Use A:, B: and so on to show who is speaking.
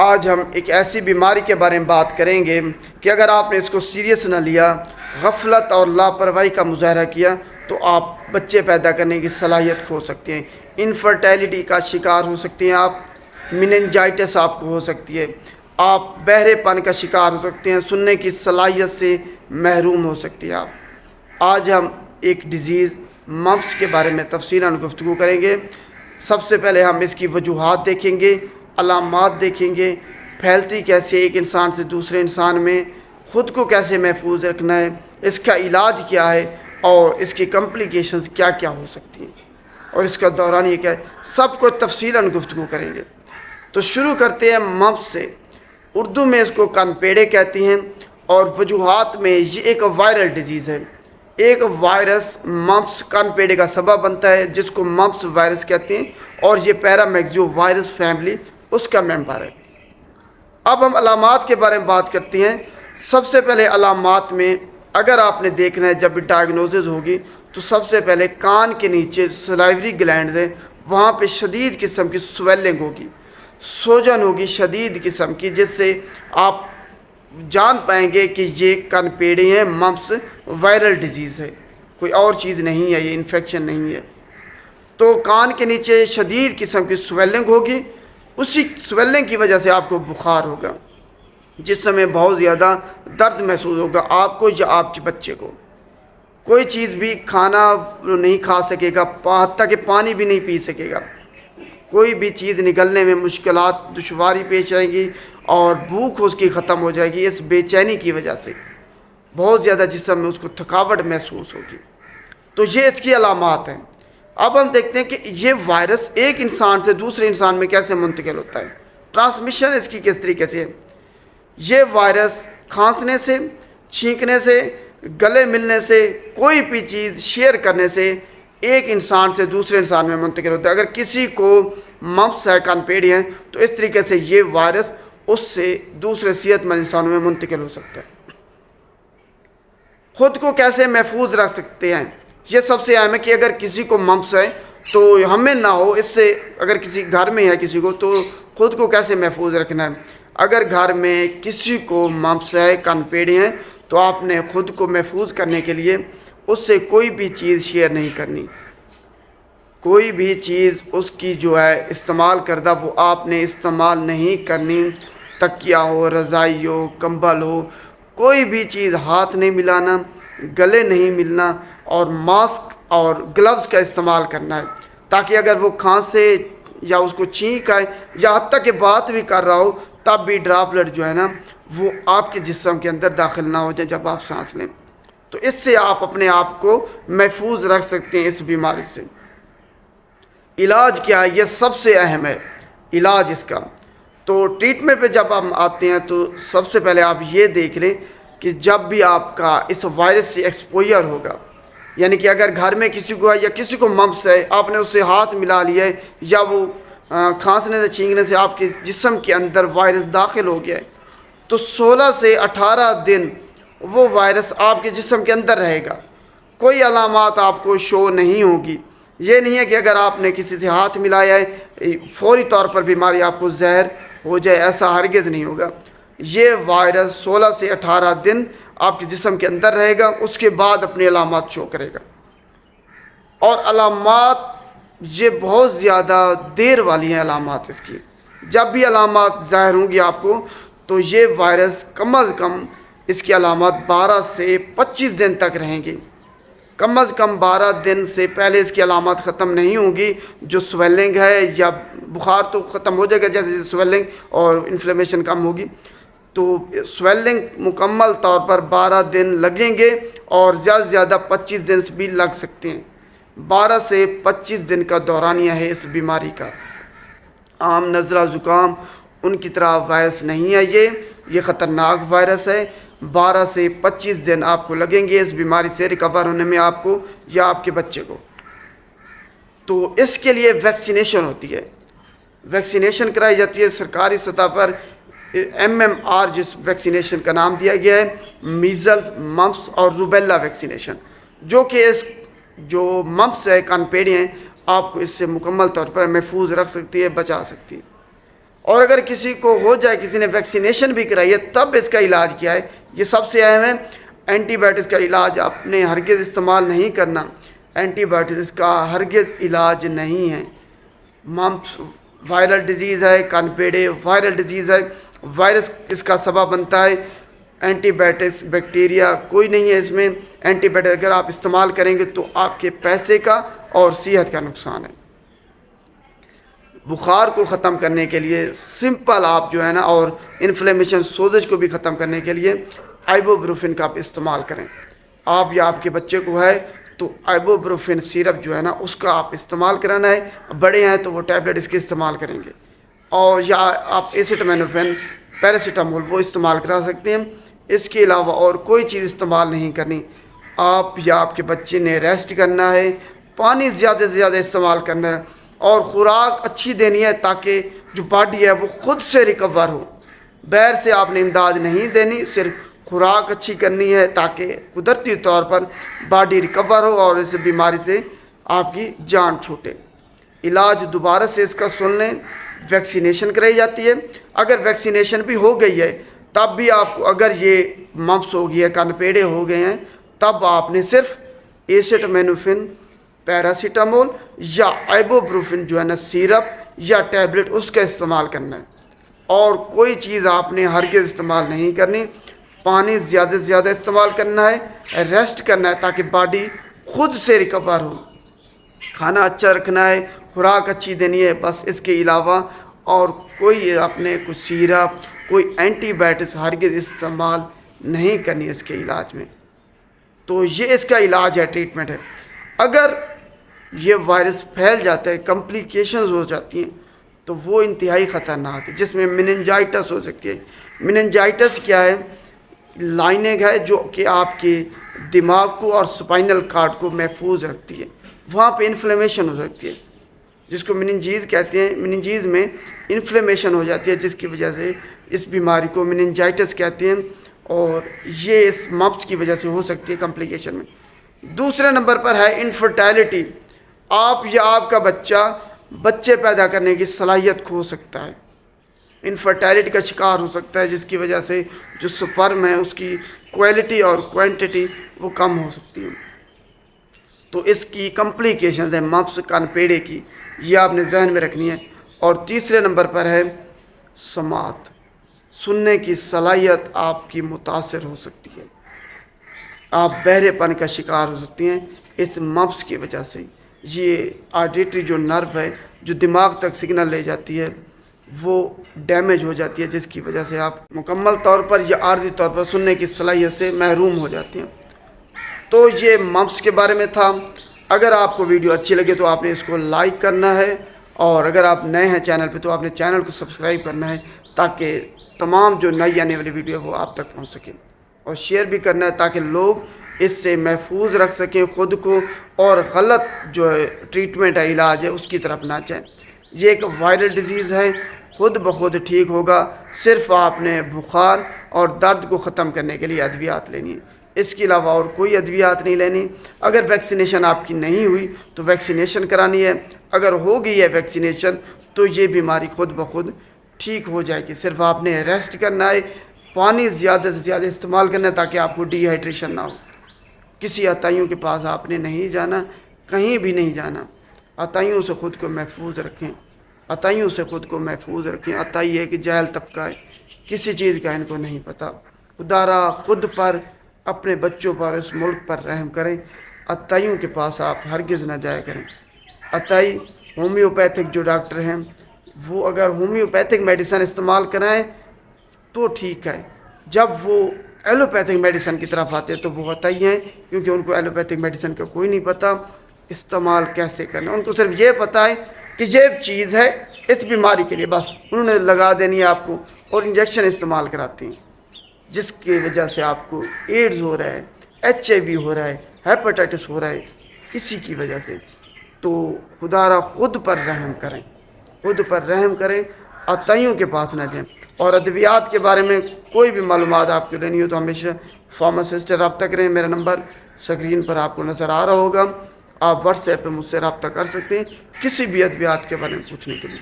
A: آج ہم ایک ایسی بیماری کے بارے میں بات کریں گے کہ اگر آپ نے اس کو سیریس نہ لیا، غفلت اور لاپرواہی کا مظاہرہ کیا تو آپ بچے پیدا کرنے کی صلاحیت کھو سکتے ہیں، انفرٹیلٹی کا شکار ہو سکتے ہیں، آپ میننجائٹس آپ کو ہو سکتی ہے، آپ بہرے پن کا شکار ہو سکتے ہیں، سننے کی صلاحیت سے محروم ہو سکتے ہیں آپ۔ آج ہم ایک ڈیزیز ممپس کے بارے میں تفصیلاً گفتگو کریں گے۔ سب سے پہلے ہم اس کی وجوہات دیکھیں گے، علامات دیکھیں گے، پھیلتی کیسے ایک انسان سے دوسرے انسان میں، خود کو کیسے محفوظ رکھنا ہے، اس کا علاج کیا ہے اور اس کی کمپلیکیشنز کیا کیا ہو سکتی ہیں اور اس کا دورانیہ کیا ہے، سب کو تفصیلاً گفتگو کریں گے۔ تو شروع کرتے ہیں ممپس سے۔ اردو میں اس کو کانپیڑے کہتے ہیں اور وجوہات میں یہ ایک وائرل ڈیزیز ہے۔ ایک وائرس ممپس کانپیڑے کا سبب بنتا ہے جس کو ممپس وائرس کہتے ہیں اور یہ پیرامیگزو وائرس فیملی اس کا ممبر ہے۔ اب ہم علامات کے بارے میں بات کرتے ہیں۔ سب سے پہلے علامات میں اگر آپ نے دیکھنا ہے جب بھی ڈائگنوزز ہوگی تو سب سے پہلے کان کے نیچے سلائیوری گلینڈز ہیں، وہاں پہ شدید قسم کی سویلنگ ہوگی، سوجن ہوگی شدید قسم کی، جس سے آپ جان پائیں گے کہ یہ کانپیڑے ہیں، ممپس وائرل ڈیزیز ہے، کوئی اور چیز نہیں ہے، یہ انفیکشن نہیں ہے۔ تو کان کے نیچے شدید قسم کی سویلنگ ہوگی، اسی سویلنگ کی وجہ سے آپ کو بخار ہوگا، جس میں بہت زیادہ درد محسوس ہوگا آپ کو یا آپ کے بچے کو۔ کوئی چیز بھی کھانا نہیں کھا سکے گا، حتیٰ کہ پانی بھی نہیں پی سکے گا، کوئی بھی چیز نگلنے میں مشکلات دشواری پیش آئے گی اور بھوک اس کی ختم ہو جائے گی اس بے چینی کی وجہ سے، بہت زیادہ جسم میں اس کو تھکاوٹ محسوس ہوگی۔ تو یہ اس کی علامات ہیں۔ اب ہم دیکھتے ہیں کہ یہ وائرس ایک انسان سے دوسرے انسان میں کیسے منتقل ہوتا ہے، ٹرانسمیشن اس کی کس طریقے سے ہے۔ یہ وائرس کھانسنے سے، چھینکنے سے، گلے ملنے سے، کوئی بھی چیز شیئر کرنے سے ایک انسان سے دوسرے انسان میں منتقل ہوتا ہے۔ اگر کسی کو ممپس ہے، کانپیڑی ہیں، تو اس طریقے سے یہ وائرس اس سے دوسرے صحت مند انسانوں میں منتقل ہو سکتا ہے۔ خود کو کیسے محفوظ رکھ سکتے ہیں، یہ سب سے اہم ہے کہ اگر کسی کو ممپس ہے تو ہمیں نہ ہو، اس سے اگر کسی گھر میں ہے کسی کو تو خود کو کیسے محفوظ رکھنا ہے۔ اگر گھر میں کسی کو ممپس ہے، کانپیڑی ہیں، تو آپ نے خود کو محفوظ کرنے کے لیے اس سے کوئی بھی چیز شیئر نہیں کرنی، کوئی بھی چیز اس کی جو ہے استعمال کردہ وہ آپ نے استعمال نہیں کرنی، تکیہ ہو، رضائی ہو، کمبل ہو، کوئی بھی چیز ہاتھ نہیں ملانا، گلے نہیں ملنا اور ماسک اور گلوز کا استعمال کرنا ہے، تاکہ اگر وہ کھانسے یا اس کو چھینک آئے یا حتیٰ کہ بات بھی کر رہا ہو تب بھی ڈراپلٹ جو ہے نا وہ آپ کے جسم کے اندر داخل نہ ہو جائے جب آپ سانس لیں۔ تو اس سے آپ اپنے آپ کو محفوظ رکھ سکتے ہیں اس بیماری سے۔ علاج کیا ہے، یہ سب سے اہم ہے علاج اس کا۔ تو ٹریٹمنٹ پہ جب ہم آتے ہیں تو سب سے پہلے آپ یہ دیکھ لیں کہ جب بھی آپ کا اس وائرس سے ایکسپوجر ہوگا، یعنی کہ اگر گھر میں کسی کو ہے یا کسی کو ممپس ہے، آپ نے اس سے ہاتھ ملا لیا ہے یا وہ کھانسنے سے چھینکنے سے آپ کے جسم کے اندر وائرس داخل ہو گیا ہے، تو 16 سے 18 دن وہ وائرس آپ کے جسم کے اندر رہے گا، کوئی علامات آپ کو شو نہیں ہوگی۔ یہ نہیں ہے کہ اگر آپ نے کسی سے ہاتھ ملایا ہے فوری طور پر بیماری آپ کو زہر ہو جائے، ایسا ہرگز نہیں ہوگا۔ یہ وائرس 16 سے 18 دن آپ کے جسم کے اندر رہے گا، اس کے بعد اپنی علامات شو کرے گا، اور علامات یہ بہت زیادہ دیر والی ہیں علامات اس کی۔ جب بھی علامات ظاہر ہوں گی آپ کو تو یہ وائرس کم از کم اس کی علامات 12 سے 25 دن تک رہیں گی، کم از کم 12 دن سے پہلے اس کی علامات ختم نہیں ہوں گی۔ جو سویلنگ ہے یا بخار تو ختم ہو جائے گا جیسے جیسے سویلنگ اور انفلیمیشن کم ہوگی، تو سویلنگ مکمل طور پر 12 دن لگیں گے اور زیادہ سے زیادہ 25 دن سے بھی لگ سکتے ہیں۔ 12 سے 25 دن کا دورانیہ ہے اس بیماری کا۔ عام نزلہ زکام ان کی طرح وائرس نہیں ہے، یہ خطرناک وائرس ہے۔ 12 سے 25 دن آپ کو لگیں گے اس بیماری سے ریکور ہونے میں، آپ کو یا آپ کے بچے کو۔ تو اس کے لیے ویکسینیشن ہوتی ہے، ویکسینیشن کرائی جاتی ہے سرکاری سطح پر۔ MMR جس ویکسینیشن کا نام دیا گیا ہے، میزلز، ممپس اور روبیلا ویکسینیشن، جو کہ اس جو ممپس ہے، کانپیڑی ہیں، آپ کو اس سے مکمل طور پر محفوظ رکھ سکتی ہے، بچا سکتی ہے۔ اور اگر کسی کو ہو جائے، کسی نے ویکسینیشن بھی کرائی ہے، تب اس کا علاج کیا ہے، یہ سب سے اہم ہے۔ اینٹی بائیوٹکس کا علاج آپ نے ہرگز استعمال نہیں کرنا، اینٹی بائیوٹکس کا ہرگز علاج نہیں ہے۔ ممپس وائرل ڈیزیز ہے، کانپیڑے وائرل ڈیزیز ہے، وائرس اس کا سبب بنتا ہے۔ اینٹی بائیوٹکس بیکٹیریا کوئی نہیں ہے اس میں۔ اینٹی بائیوٹکس اگر آپ استعمال کریں گے تو آپ کے پیسے کا اور صحت کا نقصان ہے۔ بخار کو ختم کرنے کے لیے سمپل آپ جو ہے نا، اور انفلیمیشن سوزش کو بھی ختم کرنے کے لیے آئبوبروفن کا آپ استعمال کریں۔ آپ یا آپ کے بچے کو ہے تو آئبوبروفن سیرپ جو ہے نا اس کا آپ استعمال کرانا ہے، بڑے ہیں تو وہ ٹیبلٹ اس کے استعمال کریں گے، اور یا آپ ایسیٹامینوفین پیراسیٹامول وہ استعمال کرا سکتے ہیں۔ اس کے علاوہ اور کوئی چیز استعمال نہیں کرنی۔ آپ یا آپ کے بچے نے ریسٹ کرنا ہے، پانی زیادہ سے زیادہ استعمال کرنا ہے، اور خوراک اچھی دینی ہے تاکہ جو باڈی ہے وہ خود سے ریکور ہو۔ باہر سے آپ نے امداد نہیں دینی، صرف خوراک اچھی کرنی ہے تاکہ قدرتی طور پر باڈی ریکور ہو اور اس بیماری سے آپ کی جان چھوٹے۔ علاج دوبارہ سے اس کا سن لیں، ویکسینیشن کرائی جاتی ہے۔ اگر ویکسینیشن بھی ہو گئی ہے تب بھی آپ کو، اگر یہ ممپس ہو گئی ہے، کانپیڑے ہو گئے ہیں، تب آپ نے صرف ایسیٹامینوفین پیراسیٹامول یا آئبوبروفن جو ہے نا سیرپ یا ٹیبلٹ اس کا استعمال کرنا ہے، اور کوئی چیز آپ نے ہرگز استعمال نہیں کرنی۔ پانی زیادہ سے زیادہ استعمال کرنا ہے، ریسٹ کرنا ہے تاکہ باڈی خود سے ریکور ہو، کھانا اچھا رکھنا ہے، خوراک اچھی دینی ہے، بس اس کے علاوہ اور کوئی آپ نے کچھ سیرپ، کوئی اینٹی بائیوٹکس ہرگز استعمال نہیں کرنی اس کے علاج میں۔ تو یہ اس کا علاج ہے، ٹریٹمنٹ ہے۔ اگر یہ وائرس پھیل جاتا ہے، کمپلیکیشنز ہو جاتی ہیں، تو وہ انتہائی خطرناک ہے، جس میں میننجائٹس ہو سکتی ہے۔ میننجائٹس کیا ہے؟ لائننگ ہے جو کہ آپ کے دماغ کو اور سپائنل کارڈ کو محفوظ رکھتی ہے، وہاں پہ انفلیمیشن ہو سکتی ہے، جس کو میننجیز کہتے ہیں۔ میننجیز میں انفلیمیشن ہو جاتی ہے، جس کی وجہ سے اس بیماری کو میننجائٹس کہتے ہیں، اور یہ اس ممپس کی وجہ سے ہو سکتی ہے کمپلیکیشن میں۔ دوسرے نمبر پر ہے انفرٹیلٹی۔ آپ یا آپ کا بچے پیدا کرنے کی صلاحیت کھو سکتا ہے، انفرٹیلٹی کا شکار ہو سکتا ہے، جس کی وجہ سے جو سپرم ہے اس کی کوالٹی اور کوانٹٹی وہ کم ہو سکتی ہے۔ تو اس کی کمپلیکیشنز ہیں ممپس کانپیڑے کی، یہ آپ نے ذہن میں رکھنی ہے۔ اور تیسرے نمبر پر ہے سماعت، سننے کی صلاحیت آپ کی متاثر ہو سکتی ہے، آپ بہرے پن کا شکار ہو سکتی ہیں اس ممپس کی وجہ سے۔ یہ آڈیٹری جو نرو ہے جو دماغ تک سگنل لے جاتی ہے وہ ڈیمیج ہو جاتی ہے، جس کی وجہ سے آپ مکمل طور پر یا عارضی طور پر سننے کی صلاحیت سے محروم ہو جاتے ہیں۔ تو یہ ممپس کے بارے میں تھا۔ اگر آپ کو ویڈیو اچھی لگے تو آپ نے اس کو لائک کرنا ہے، اور اگر آپ نئے ہیں چینل پہ تو آپ نے چینل کو سبسکرائب کرنا ہے تاکہ تمام جو نئی آنے والی ویڈیو ہے وہ آپ تک پہنچ سکیں، اور شیئر بھی کرنا ہے تاکہ لوگ اس سے محفوظ رکھ سکیں خود کو، اور غلط جو ٹریٹمنٹ ہے، علاج ہے، اس کی طرف نہ جائیں۔ یہ ایک وائرل ڈیزیز ہے، خود بخود ٹھیک ہوگا، صرف آپ نے بخار اور درد کو ختم کرنے کے لیے ادویات لینی ہے، اس کے علاوہ اور کوئی ادویات نہیں لینی۔ اگر ویکسینیشن آپ کی نہیں ہوئی تو ویکسینیشن کرانی ہے، اگر ہو گئی ہے ویکسینیشن تو یہ بیماری خود بخود ٹھیک ہو جائے گی۔ صرف آپ نے ریسٹ کرنا ہے، پانی زیادہ سے زیادہ استعمال کرنا ہے تاکہ آپ کو ڈی ہائیڈریشن نہ ہو۔ کسی عطائیوں کے پاس آپ نے نہیں جانا، کہیں بھی نہیں جانا۔ عطائیوں سے خود کو محفوظ رکھیں، عطائیوں سے خود کو محفوظ رکھیں۔ عطائی ہے کہ جاہل طبقہ ہے، کسی چیز کا ان کو نہیں پتہ۔ خدا را خود پر، اپنے بچوں پر، اس ملک پر رحم کریں۔ عطائیوں کے پاس آپ ہرگز نہ جایا کریں۔ عطائی ہومیوپیتھک جو ڈاکٹر ہیں وہ اگر ہومیوپیتھک میڈیسن استعمال کرائیں تو ٹھیک ہے، جب وہ ایلوپیتھک میڈیسن کی طرف آتے ہیں تو وہ عطائی ہیں، کیونکہ ان کو ایلوپیتھک میڈیسن کا کوئی نہیں پتہ استعمال کیسے کرنا۔ ان کو صرف یہ پتہ ہے کہ یہ چیز ہے اس بیماری کے لیے، بس انہوں نے لگا دینی ہے آپ کو، اور انجیکشن استعمال کراتے ہیں، جس کی وجہ سے آپ کو ایڈز ہو رہا ہے، HIV ہو رہا ہے، ہیپاٹائٹس ہو رہا ہے، اسی کی وجہ سے۔ تو خدا را خود پر رحم کریں، خود پر رحم کریں، عطائیوں کے پاس نہ جائیں۔ اور ادویات کے بارے میں کوئی بھی معلومات آپ کو لینی ہو تو ہمیشہ فارماسسٹ سے رابطہ کریں۔ میرا نمبر اسکرین پر آپ کو نظر آ رہا ہوگا، آپ واٹس ایپ پہ مجھ سے رابطہ کر سکتے ہیں کسی بھی ادویات کے بارے میں پوچھنے کے لیے۔